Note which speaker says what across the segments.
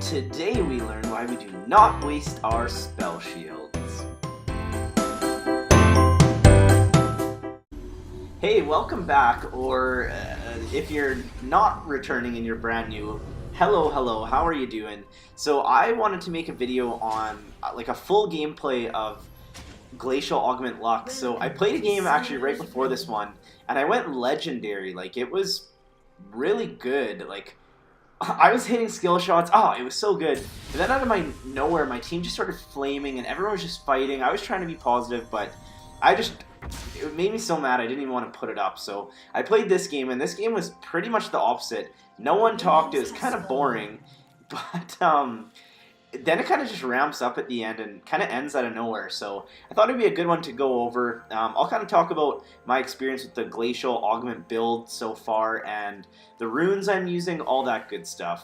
Speaker 1: Today we learn why we do not waste our spell shields. Hey, welcome back, or if you're not returning and you're brand new, hello, how are you doing? So I wanted to make a video on like a full gameplay of Glacial Augment Lux. So I played a game actually right before this one, and I went legendary. Like, it was really good. Like, I was hitting skill shots. Oh, it was so good. And then out of nowhere, my team just started flaming, and everyone was just fighting. I was trying to be positive, but it made me so mad I didn't even want to put it up. So I played this game, and this game was pretty much the opposite. No one talked. It was kind of boring, but then it kind of just ramps up at the end and kind of ends out of nowhere. So I thought it'd be a good one to go over. I'll kind of talk about my experience with the Glacial Augment build so far and the runes I'm using, all that good stuff.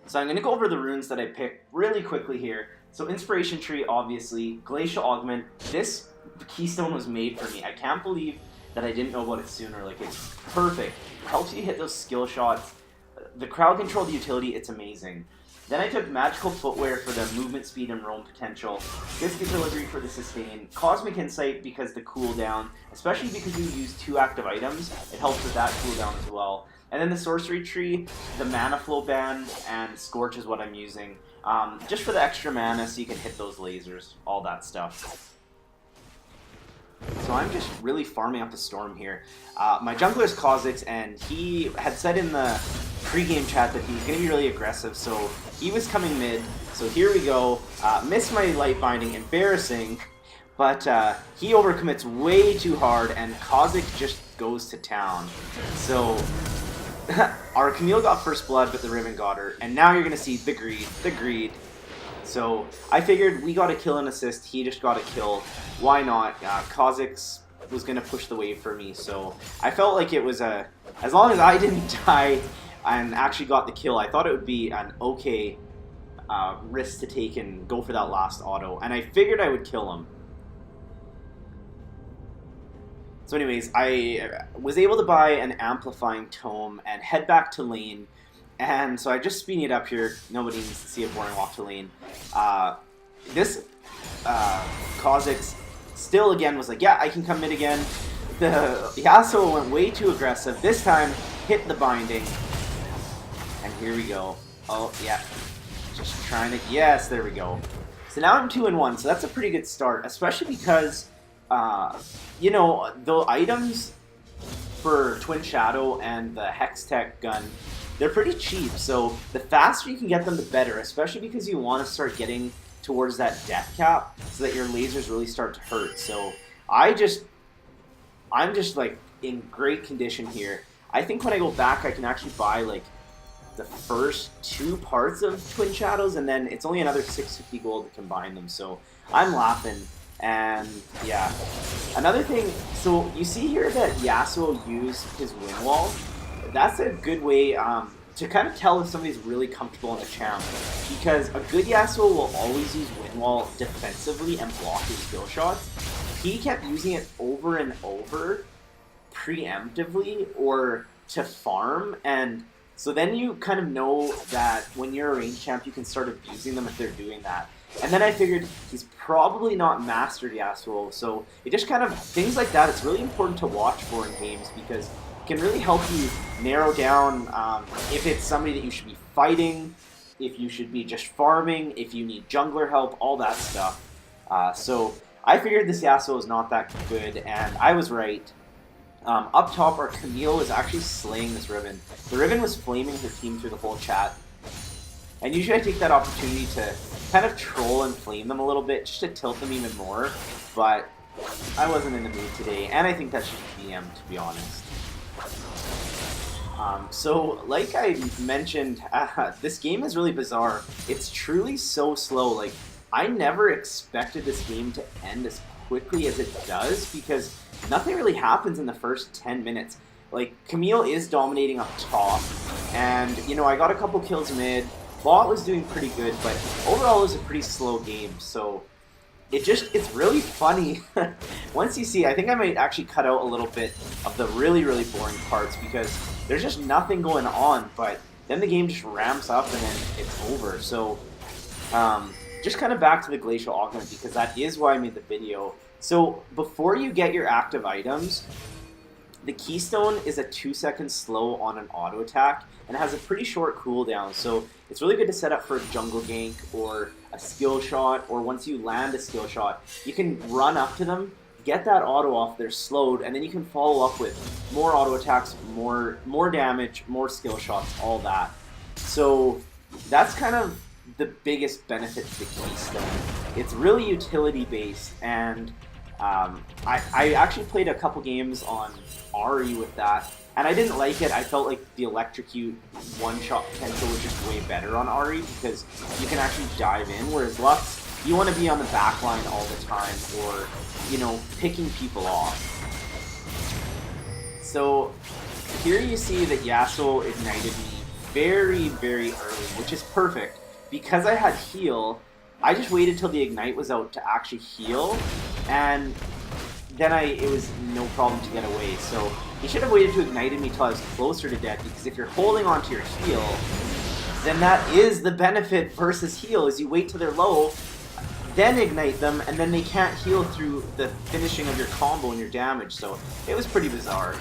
Speaker 1: So I'm going to go over the runes that I picked really quickly here. So Inspiration Tree, obviously. Glacial Augment. This keystone was made for me. I can't believe that I didn't know about it sooner. Like, it's perfect. Helps you hit those skill shots. The crowd control, the utility, it's amazing. Then I took Magical Footwear for the movement speed and roam potential, Biscuit Delivery for the sustain, Cosmic Insight because the cooldown, especially because you use 2 active items, it helps with that cooldown as well. And then the Sorcery Tree, the Mana Flow Band, and Scorch is what I'm using, just for the extra mana so you can hit those lasers, all that stuff. So I'm just really farming up the storm here. My jungler is Kha'Zix, and he had said in the pre-game chat that he's going to be really aggressive, so he was coming mid. So here we go. Missed my light binding, embarrassing, but he overcommits way too hard, and Kha'Zix just goes to town. So our Camille got first blood, but the Riven got her, and now you're going to see the greed. So I figured we got a kill and assist, he just got a kill. Why not? Kha'Zix was going to push the wave for me, so I felt like it was as long as I didn't die and actually got the kill, I thought it would be an okay risk to take and go for that last auto, and I figured I would kill him. So anyways, I was able to buy an Amplifying Tome and head back to lane. And so I just speeding it up here. Nobody needs to see a boring walk to lane. This Kha'Zix still again was like, yeah, I can come mid again. The Yasuo went way too aggressive. This time, hit the binding. And here we go. Oh, yeah. Just trying to... Yes, there we go. So now I'm 2-1, so that's a pretty good start. Especially because, you know, the items for Twin Shadow and the Hex Tech gun, they're pretty cheap, so the faster you can get them, the better, especially because you want to start getting towards that death cap so that your lasers really start to hurt. So I'm just like in great condition here. I think when I go back, I can actually buy like the first 2 parts of Twin Shadows, and then it's only another 650 gold to combine them, so I'm laughing. And yeah, another thing, so you see here that Yasuo used his wind wall. That's a good way to kind of tell if somebody's really comfortable in the champ, because a good Yasuo will always use wind wall defensively and block his skill shots. He kept using it over and over preemptively or to farm, and so then you kind of know that when you're a range champ you can start abusing them if they're doing that. And then I figured he's probably not mastered Yasuo, so it just kind of, things like that, it's really important to watch for in games, because can really help you narrow down if it's somebody that you should be fighting, if you should be just farming, if you need jungler help, all that stuff. So I figured this Yasuo is not that good, and I was right. Up top, our Camille is actually slaying this Riven. The Riven was flaming her team through the whole chat. And usually I take that opportunity to kind of troll and flame them a little bit, just to tilt them even more, but I wasn't in the mood today, and I think that's just DM, to be honest. So, like I mentioned, this game is really bizarre. It's truly so slow. Like, I never expected this game to end as quickly as it does, because nothing really happens in the first 10 minutes. Like, Camille is dominating up top, and, you know, I got a couple kills mid. Bot was doing pretty good, but overall it was a pretty slow game, so it's really funny. Once you see, I think I might actually cut out a little bit of the really boring parts, because there's just nothing going on, but then the game just ramps up and then it's over. So just kind of back to the Glacial Augment, because that is why I made the video. So before you get your active items, the Keystone is a 2-second slow on an auto attack and has a pretty short cooldown, so it's really good to set up for a jungle gank or a skill shot, or once you land a skill shot, you can run up to them, get that auto off, they're slowed, and then you can follow up with more auto attacks, more damage, more skill shots, all that. So that's kind of the biggest benefit to the Keystone. It's really utility based, and I actually played a couple games on Ari with that, and I didn't like it. I felt like the electrocute one-shot potential was just way better on Ari, because you can actually dive in, whereas Lux, you want to be on the back line all the time, or, you know, picking people off. So here you see that Yasuo ignited me very, very early, which is perfect. Because I had heal, I just waited till the ignite was out to actually heal, and then it was no problem to get away. So you should have waited to ignite me till I was closer to death, because if you're holding on to your heal, then that is the benefit versus heal, is you wait till they're low, then ignite them, and then they can't heal through the finishing of your combo and your damage. So it was pretty bizarre.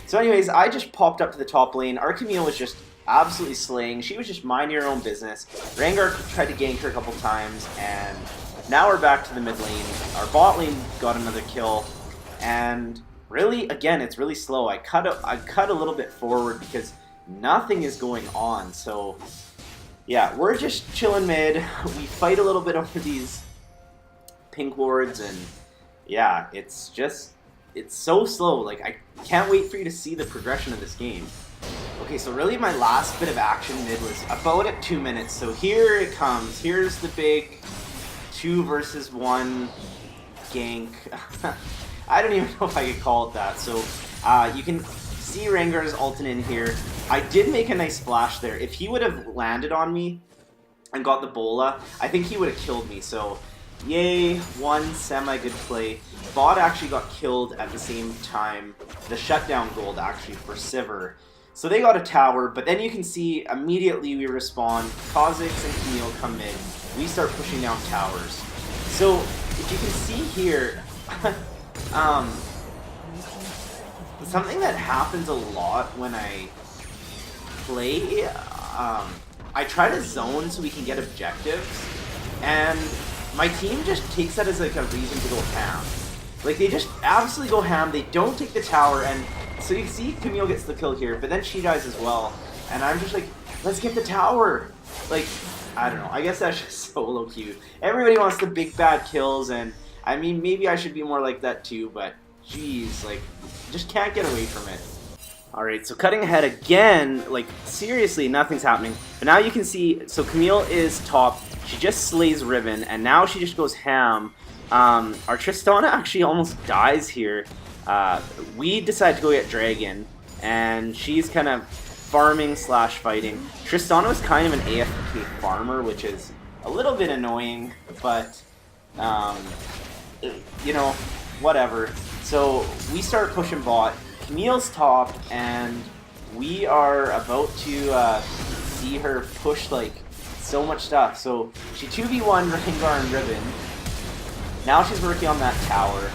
Speaker 1: So anyways, I just popped up to the top lane. Our Camille was just absolutely slaying. She was just minding her own business. Rengar tried to gank her a couple times, and now we're back to the mid lane. Our bot lane got another kill, and really, again, it's really slow. I cut a little bit forward because nothing is going on. So yeah, we're just chilling mid. We fight a little bit over these pink wards, and yeah, it's so slow. Like, I can't wait for you to see the progression of this game. Okay, so really my last bit of action mid was about at 2 minutes, so here it comes. Here's the big 2 versus 1 gank. I don't even know if I could call it that. So you can see Rengar's ulting in here. I did make a nice splash there. If he would have landed on me and got the bola, I think he would have killed me. So yay, one semi-good play. Bot actually got killed at the same time. The shutdown gold actually for Sivir. So they got a tower, but then you can see immediately we respawn. Kha'Zix and Camille come in. We start pushing down towers. So if you can see here, something that happens a lot when I play, I try to zone so we can get objectives, and my team just takes that as like a reason to go ham. Like, they just absolutely go ham, they don't take the tower, and so you see Camille gets the kill here, but then she dies as well, and I'm just like, let's get the tower! Like, I don't know, I guess that's just solo queue. Everybody wants the big bad kills, and I mean, maybe I should be more like that too, but jeez, like, just can't get away from it. Alright, so cutting ahead again, like, seriously, nothing's happening. But now you can see, so Camille is top, she just slays Riven, and now she just goes ham. Our Tristana actually almost dies here. We decide to go get Dragon, and she's kind of farming slash fighting. Tristana was kind of an AFK farmer, which is a little bit annoying, but, you know, whatever. So we start pushing bot. Camille's top, and we are about to see her push, like, so much stuff. So she 2v1 Rengar and Riven. Now she's working on that tower.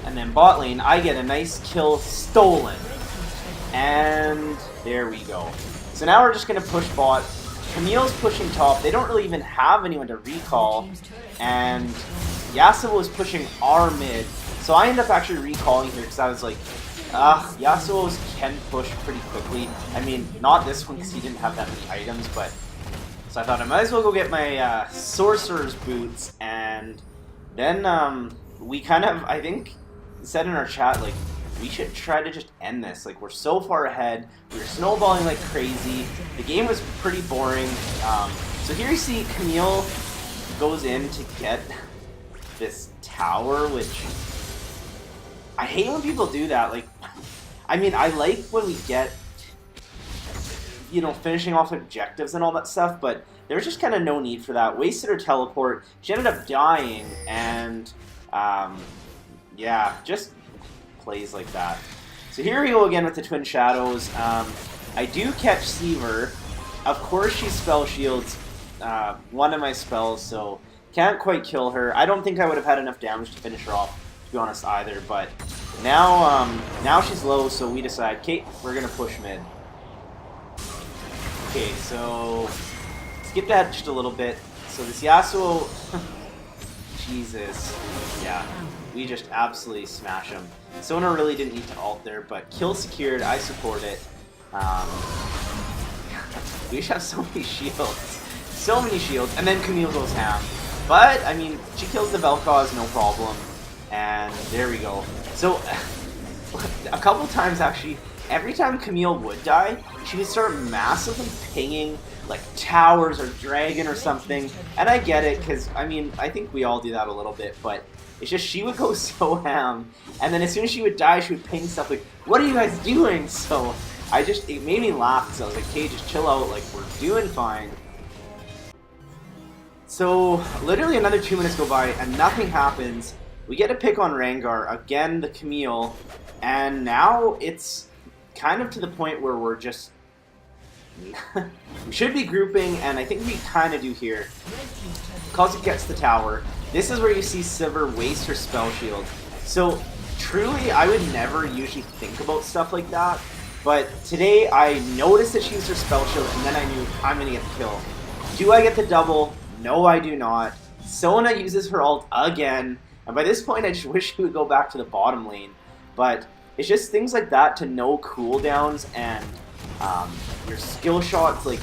Speaker 1: And then bot lane, I get a nice kill stolen. And there we go. So now we're just going to push bot. Camille's pushing top. They don't really even have anyone to recall. And Yasuo is pushing our mid. So I end up actually recalling here because I was like, Yasuo's can push pretty quickly. I mean, not this one because he didn't have that many items, but... So I thought I might as well go get my Sorcerer's Boots, and then we kind of, I think, said in our chat, like, we should try to just end this. Like, we're so far ahead, we were snowballing like crazy, the game was pretty boring. So here you see Camille goes in to get this tower, which... I hate when people do that. Like, I mean, I like when we get, you know, finishing off objectives and all that stuff, but there's just kind of no need for that. Wasted her teleport. She ended up dying, and, yeah, just plays like that. So here we go again with the Twin Shadows. I do catch Sivir, of course she spell shields one of my spells, so can't quite kill her. I don't think I would have had enough damage to finish her off, to be honest, either. But now she's low, so we decide, okay, we're gonna push mid. Okay, so skip ahead just a little bit. So this Yasuo, Jesus, yeah, we just absolutely smash him. Sona really didn't need to ult there, but kill secured. I support it. We just have so many shields. So many shields. And then Camille goes ham. But, I mean, she kills the Vel'Koz, no problem. And there we go. So, a couple times actually, every time Camille would die, she would start massively pinging, like, towers or dragon or something. And I get it, because, I mean, I think we all do that a little bit, but it's just she would go so ham. And then as soon as she would die, she would ping stuff like, what are you guys doing? So, it made me laugh, because I was like, okay, just chill out, like, we're doing fine. So, literally another 2 minutes go by, and nothing happens. We get a pick on Rengar, again the Camille, and now it's kind of to the point where we're just... we should be grouping, and I think we kind of do here. Kha'Zix gets the tower. This is where you see Sivir waste her spell shield. So, truly, I would never usually think about stuff like that. But today, I noticed that she used her spell shield, and then I knew I'm going to get the kill. Do I get the double? No, I do not. Sona uses her ult again, and by this point, I just wish she would go back to the bottom lane. But it's just things like that to know cooldowns and your skill shots, like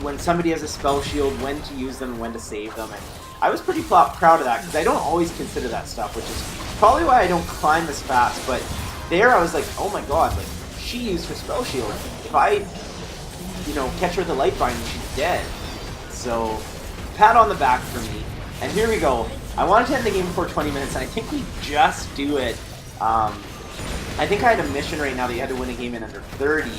Speaker 1: when somebody has a spell shield, when to use them and when to save them. And I was pretty proud of that, because I don't always consider that stuff, which is probably why I don't climb as fast. But there, I was like, oh my god, like, she used her spell shield. If I, catch her with a light bind, she's dead. So, pat on the back for me. And here we go. I wanted to end the game before 20 minutes, and I think we just do it. I think I had a mission right now that you had to win a game in under 30,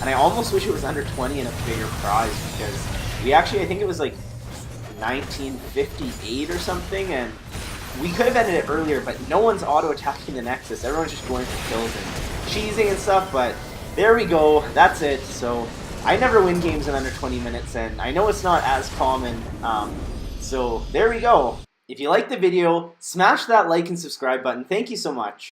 Speaker 1: and I almost wish it was under 20 and a bigger prize, because we actually, I think it was like 1958 or something, and we could have ended it earlier, but no one's auto-attacking the Nexus. Everyone's just going for kills and cheesing and stuff, but there we go. That's it. So I never win games in under 20 minutes, and I know it's not as common. So there we go. If you liked the video, smash that like and subscribe button. Thank you so much.